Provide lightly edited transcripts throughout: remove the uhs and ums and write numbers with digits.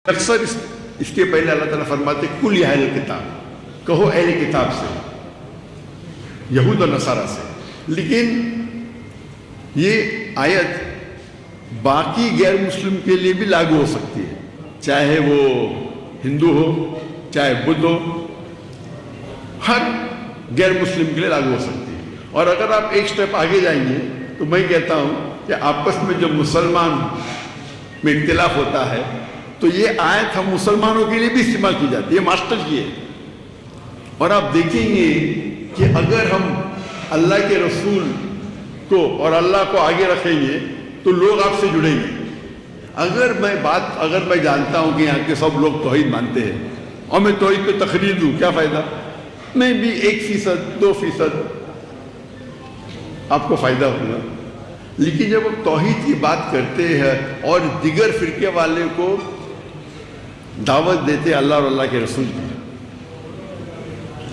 اکثر اس کے پہلے اللہ تعالیٰ فرماتے کل یا اہل کتاب، کہو اہل کتاب سے، یہود و نصارہ سے. لیکن یہ آیت باقی غیر مسلم کے لیے بھی لاگو ہو سکتی ہے، چاہے وہ ہندو ہو چاہے بدھ ہو، ہر غیر مسلم کے لیے لاگو ہو سکتی ہے. اور اگر آپ ایک سٹیپ آگے جائیں گے تو میں کہتا ہوں کہ آپس میں جب مسلمان میں اختلاف ہوتا ہے تو یہ آیت ہم مسلمانوں کے لیے بھی استعمال کی جاتی ہے، ماسٹر کی ہے. اور آپ دیکھیں گے کہ اگر ہم اللہ کے رسول کو اور اللہ کو آگے رکھیں گے تو لوگ آپ سے جڑیں گے. اگر میں جانتا ہوں کہ یہاں کے سب لوگ توحید مانتے ہیں اور میں توحید کو تقریر دوں، کیا فائدہ؟ میں بھی 1%، 2% آپ کو فائدہ ہوگا. لیکن جب ہم توحید کی بات کرتے ہیں اور دیگر فرقے والے کو دعوت دیتے اللہ اور اللہ کے رسول کی،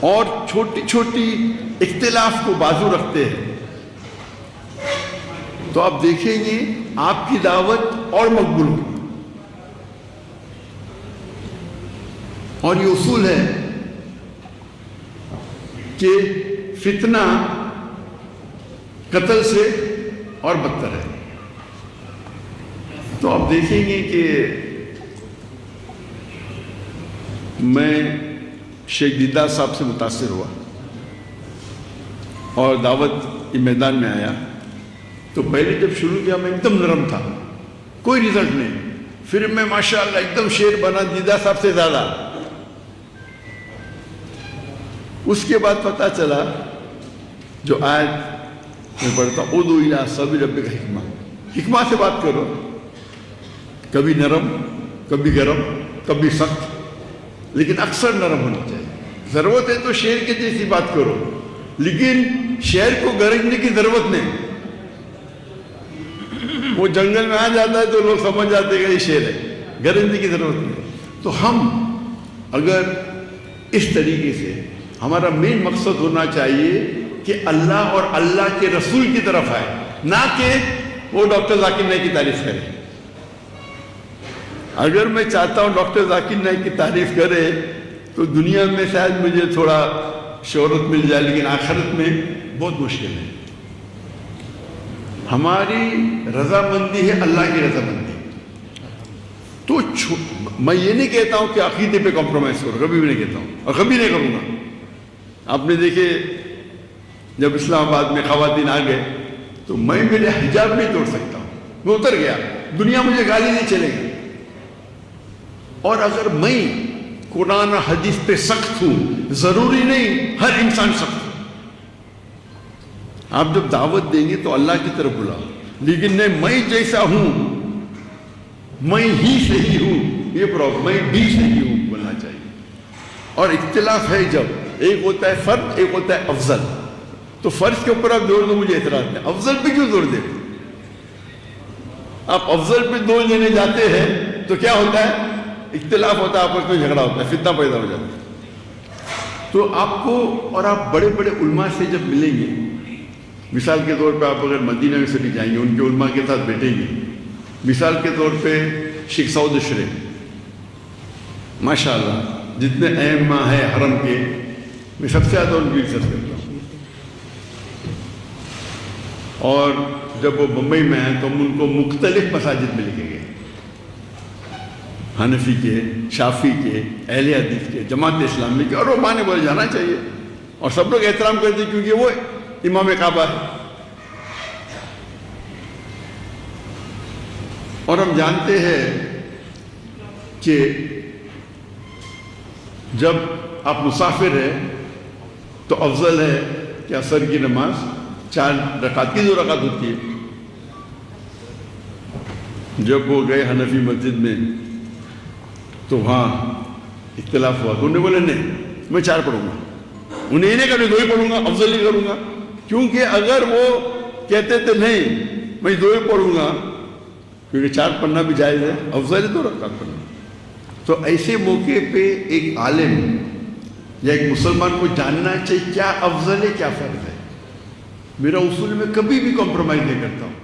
اور چھوٹی چھوٹی اختلاف کو بازو رکھتے ہیں، تو آپ دیکھیں گے آپ کی دعوت اور مقبول ہوگی. اور یہ اصول ہے کہ فتنہ قتل سے اور بدتر ہے. تو آپ دیکھیں گے کہ میں شیخ دیدار صاحب سے متاثر ہوا اور دعوت کے میدان میں آیا تو پہلے جب شروع کیا میں ایک دم نرم تھا، کوئی رزلٹ نہیں. پھر میں ماشاءاللہ ایک دم شیر بنا دیدار صاحب سے زیادہ. اس کے بعد پتہ چلا جو آیت میں پڑھتا ادعو الی سبیل ربک حکمہ، حکمہ سے بات کرو، کبھی نرم کبھی گرم کبھی سخت، لیکن اکثر نرم ہونا چاہیے. ضرورت ہے تو شیر کے جیسی بات کرو، لیکن شیر کو گرجنے کی ضرورت نہیں. وہ جنگل میں آ جاتا ہے تو لوگ سمجھ جاتے ہیں کہ یہ شیر ہے، گرجنے کی ضرورت نہیں. تو ہم اگر اس طریقے سے، ہمارا مین مقصد ہونا چاہیے کہ اللہ اور اللہ کے رسول کی طرف آئے، نہ کہ وہ ڈاکٹر ذاکر نائک کی تعریف کرے. اگر میں چاہتا ہوں ڈاکٹر ذاکر نائک کی تعریف کرے تو دنیا میں شاید مجھے تھوڑا شہرت مل جائے، لیکن آخرت میں بہت مشکل ہے. ہماری رضامندی ہے اللہ کی رضامندی. تو میں یہ نہیں کہتا ہوں کہ عقیدے پہ کمپرومائز کرو، کبھی بھی نہیں کہتا ہوں اور کبھی نہیں کروں گا. آپ نے دیکھے جب اسلام آباد میں خواتین آ گئے تو میں میرے حجاب نہیں توڑ سکتا ہوں، میں اتر گیا، دنیا مجھے گالی نہیں چلے گی. اور اگر میں قرآن و حدیث پہ سخت ہوں، ضروری نہیں ہر انسان سخت ہو. آپ جب دعوت دیں گے تو اللہ کی طرف بلاؤ، لیکن نہیں میں جیسا ہوں میں ہی صحیح ہوں، یہ پرابلم، میں بھی صحیح ہوں بولنا چاہیے. اور اختلاف ہے جب ایک ہوتا ہے فرد، ایک ہوتا ہے افضل. تو فرض کے اوپر آپ زور دو، مجھے اعتراض نہیں. افضل پہ کیوں زور دیں؟ آپ افضل پہ زور دینے جاتے ہیں تو کیا ہوتا ہے؟ اختلاف ہوتا ہے، آپس میں جھگڑا ہوتا ہے، فتنہ پیدا ہو جاتا ہے. تو آپ کو اور آپ بڑے بڑے علماء سے جب ملیں گے، مثال کے طور پہ آپ اگر مدینہ میں سے بھی جائیں گے، ان کے علماء کے ساتھ بیٹھیں گے، مثال کے طور پہ شیخ سعود اشرے، ماشاءاللہ جتنے ائمہ ہیں حرم کے، میں سب سے زیادہ ان کی عزت کرتا ہوں. اور جب وہ بمبئی میں ہیں تو ہم ان کو مختلف مساجد میں لے کے گئے، حنفی کے، شافی کے، اہل حدیث کے، جماعت اسلامی کے، اور وہ مانے بولے جانا چاہیے. اور سب لوگ احترام کرتے ہیں کیونکہ وہ امام کعبہ ہے. اور ہم جانتے ہیں کہ جب آپ مسافر ہیں تو افضل ہے کہ عصر کی نماز 4 رکعت کی 2 رکعت ہوتی ہے. جب وہ گئے حنفی مسجد میں تو وہاں اختلاف ہوا، تو انہیں بولے نہیں میں 4 پڑھوں گا. انہیں یہ نہیں کہا میں 2 ہی پڑھوں گا، افضل ہی کروں گا. کیونکہ اگر وہ کہتے تھے نہیں میں 2 ہی پڑھوں گا، کیونکہ 4 پڑھنا بھی جائز ہے، افضل ہے 2 رکعت پڑھنا. تو ایسے موقع پہ ایک عالم یا ایک مسلمان کو جاننا چاہیے کیا افضل ہے کیا فرض ہے. میرا اصول میں کبھی بھی کمپرومائز نہیں کرتا ہوں.